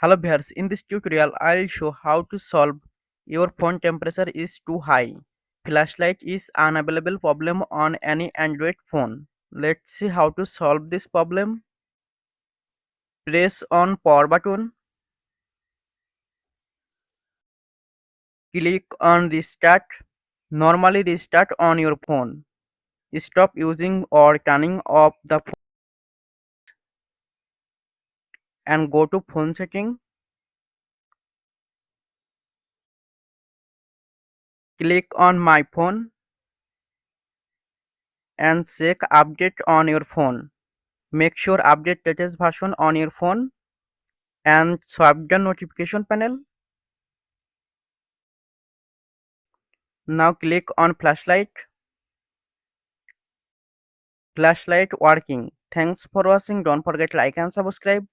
Hello viewers, in this tutorial I'll show how to solve your phone temperature is too high. Flashlight is unavailable problem on any Android phone. Let's see how to solve this problem. Press on power button. Click on restart. Normally restart on your phone. Stop using or turning off the phone and go to phone setting. Click on my phone and check update on your phone. Make sure update latest version on your phone and swipe the notification panel. Now click on flashlight. Flashlight working. Thanks for watching. Don't forget like and subscribe.